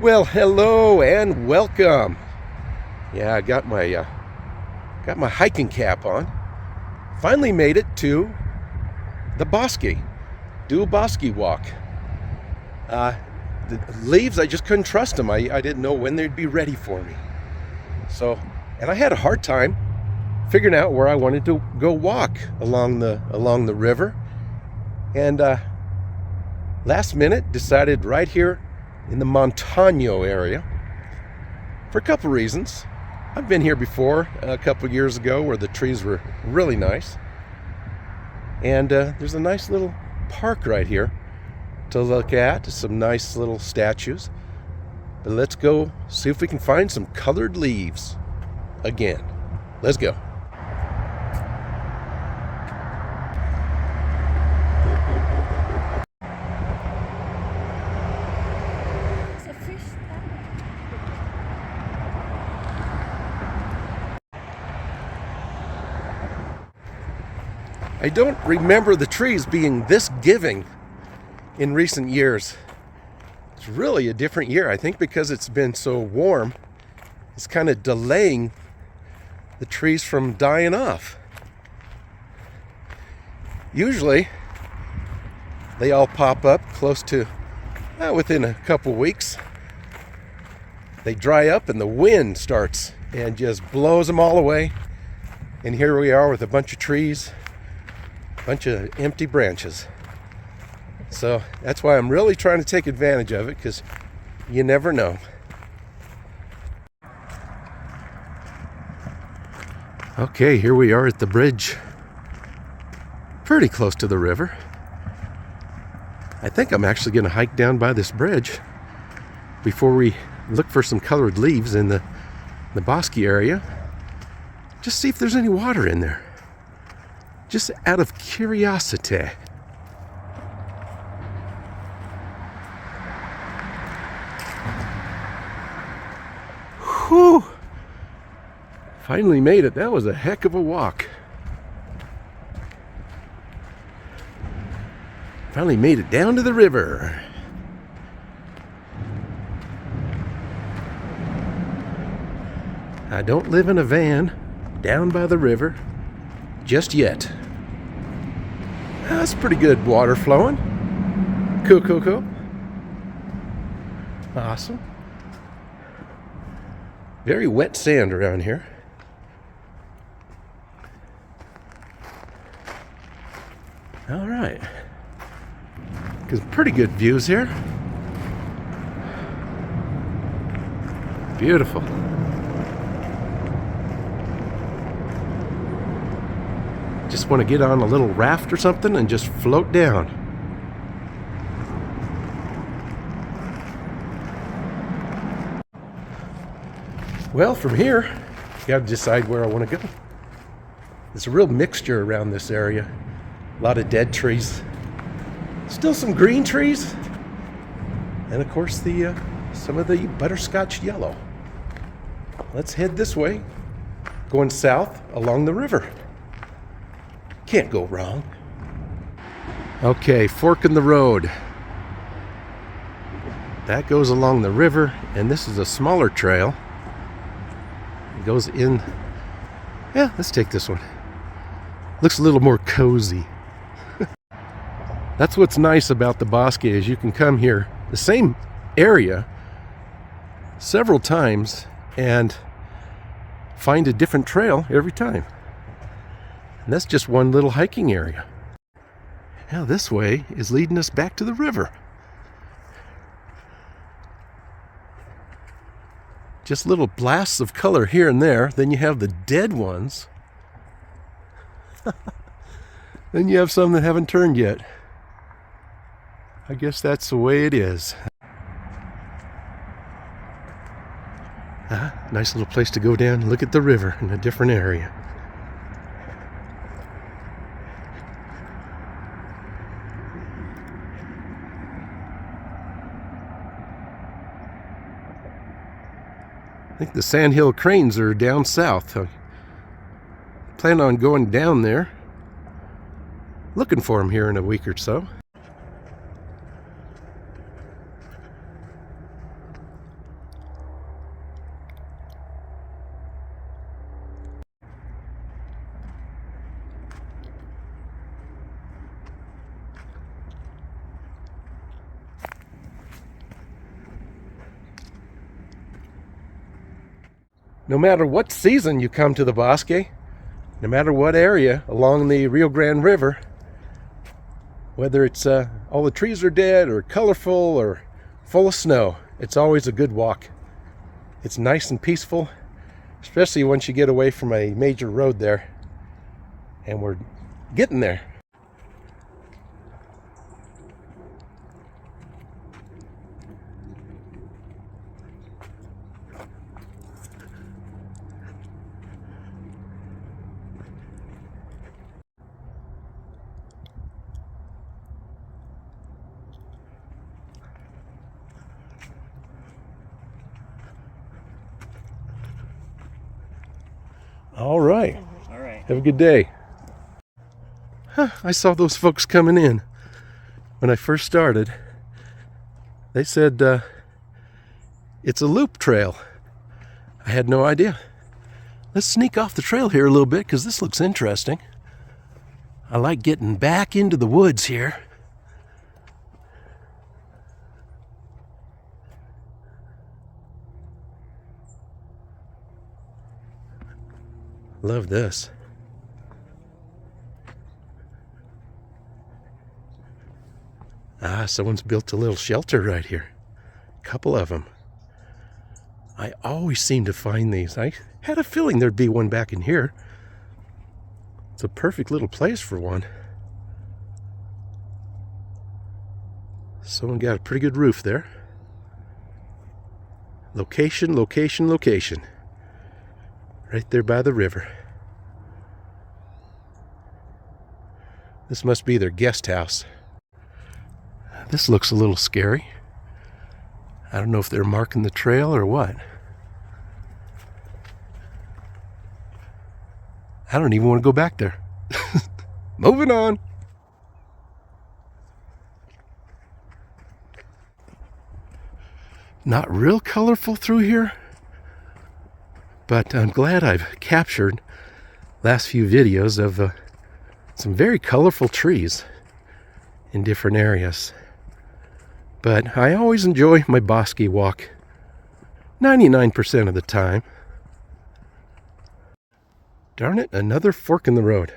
Well, hello and welcome. Yeah, I got my hiking cap on. Finally made it to the Bosque. Do a Bosque walk. The leaves, I just couldn't trust them. I didn't know when they'd be ready for me. And I had a hard time figuring out where I wanted to go walk along the river. And last minute decided right here in the Montano area for a couple reasons. I've been here before a couple years ago where the trees were really nice. And there's a nice little park right here to look at, some nice little statues. But let's go see if we can find some colored leaves again. Let's go. I don't remember the trees being this giving in recent years. It's really a different year, I think, because it's been so warm. It's kind of delaying the trees from dying off. Usually, they all pop up close to, within a couple weeks. They dry up and the wind starts and just blows them all away. And here we are with a bunch of trees, bunch of empty branches. So that's why I'm really trying to take advantage of it, because you never know. Okay, here we are at the bridge, pretty close to the river. I think I'm actually going to hike down by this bridge before we look for some colored leaves in the Bosque area. Just see if there's any water in there. Just out of curiosity. Whew! Finally made it. That was a heck of a walk. Finally made it down to the river. I don't live in a van down by the river just yet. That's pretty good water flowing. Cool. Awesome. Very wet sand around here. All right. Pretty good views here. Beautiful. Just want to get on a little raft or something and just float down. Well, from here, you got to decide where I want to go. There's a real mixture around this area. A lot of dead trees. Still some green trees. And of course, some of the butterscotch yellow. Let's head this way, going south along the river. Can't go wrong. Okay, fork in the road. That goes along the river, and this is a smaller trail. It goes in. Yeah, let's take this one. Looks a little more cozy. That's what's nice about the Bosque is you can come here, the same area, several times and find a different trail every time. And that's just one little hiking area. Now this way is leading us back to the river. Just little blasts of color here and there. Then you have the dead ones. Then you have some that haven't turned yet. I guess that's the way it is. Nice little place to go down and look at the river in a different area. I think the sandhill cranes are down south. I plan on going down there, looking for them here in a week or so. no matter what season you come to the Bosque, no matter what area along the Rio Grande River, whether it's all the trees are dead or colorful or full of snow, it's always a good walk. It's nice and peaceful, especially once you get away from a major road there. And we're getting there. All right. All right. Have a good day. I saw those folks coming in when I first started. They said it's a loop trail. I had no idea. Let's sneak off the trail here a little bit because this looks interesting. I like getting back into the woods here. Love this. Someone's built a little shelter right here. A couple of them. I always seem to find these. I had a feeling there'd be one back in here. It's a perfect little place for one. Someone got a pretty good roof there. Location, location, location. Right there by the river. This must be their guest house. This looks a little scary. I don't know if they're marking the trail or what. I don't even want to go back there. Moving on. Not real colorful through here, but I'm glad I've captured last few videos of some very colorful trees in different areas. But I always enjoy my Bosque walk 99% of the time. Darn it, another fork in the road.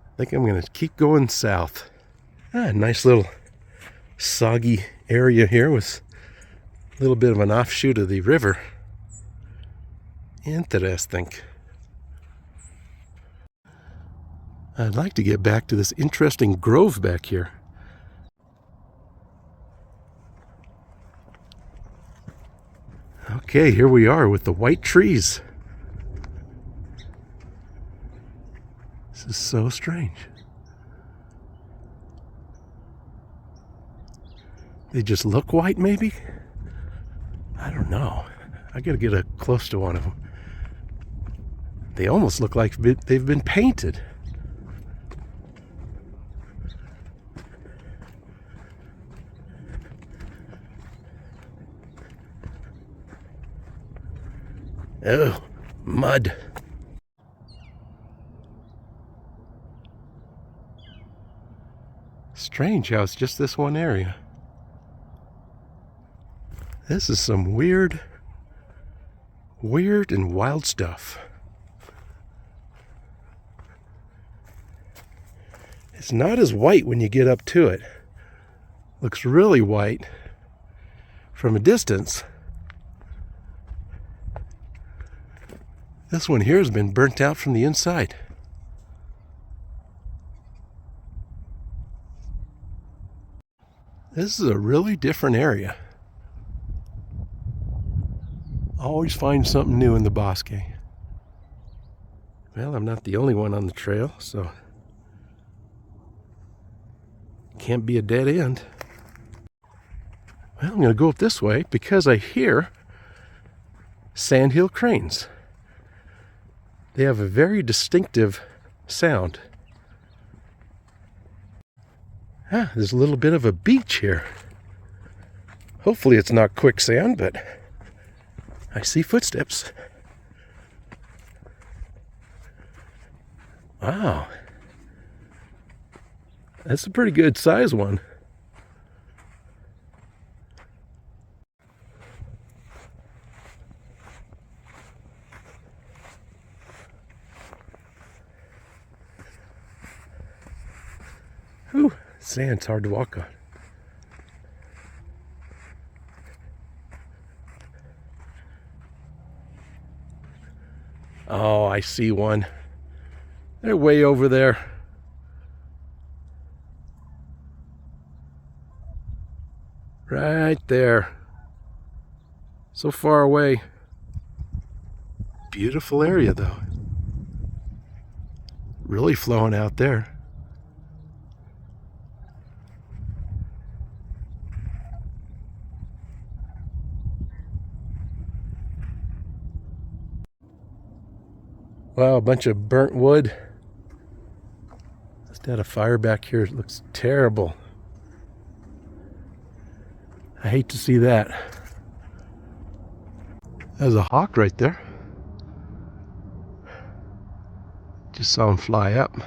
I think I'm going to keep going south. Nice little soggy area here with a little bit of an offshoot of the river. Interesting. I'd like to get back to this interesting grove back here. Okay, here we are with the white trees. This is so strange. They just look white, maybe? I don't know. I gotta get close to one of them. They almost look like they've been painted. Oh, mud. Strange how it's just this one area. This is some weird and wild stuff. It's not as white when you get up to it. Looks really white from a distance. This one here has been burnt out from the inside. This is a really different area. Always find something new in the Bosque. Well, I'm not the only one on the trail, so can't be a dead end. Well, I'm going to go up this way because I hear sandhill cranes. They have a very distinctive sound. There's a little bit of a beach here. Hopefully it's not quicksand, but I see footsteps. Wow. That's a pretty good size one. Sand's hard to walk on. Oh, I see one. They're way over there. Right there. So far away. Beautiful area though. Really flowing out there. Wow, a bunch of burnt wood. Just had a fire back here. It looks terrible. I hate to see that. There's a hawk right there. Just saw him fly up.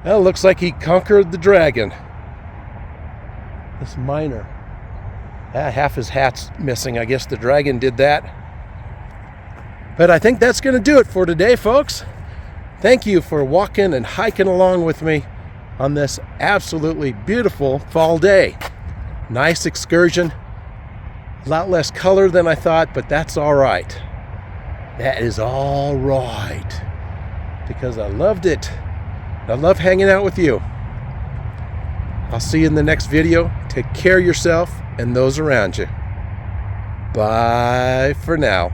Well, it looks like he conquered the dragon. This miner. Half his hat's missing. I guess the dragon did that. But I think that's going to do it for today, folks. Thank you for walking and hiking along with me on this absolutely beautiful fall day. Nice excursion. A lot less color than I thought, but that's all right. That is all right. Because I loved it. I love hanging out with you. I'll see you in the next video. Take care of yourself and those around you. Bye for now.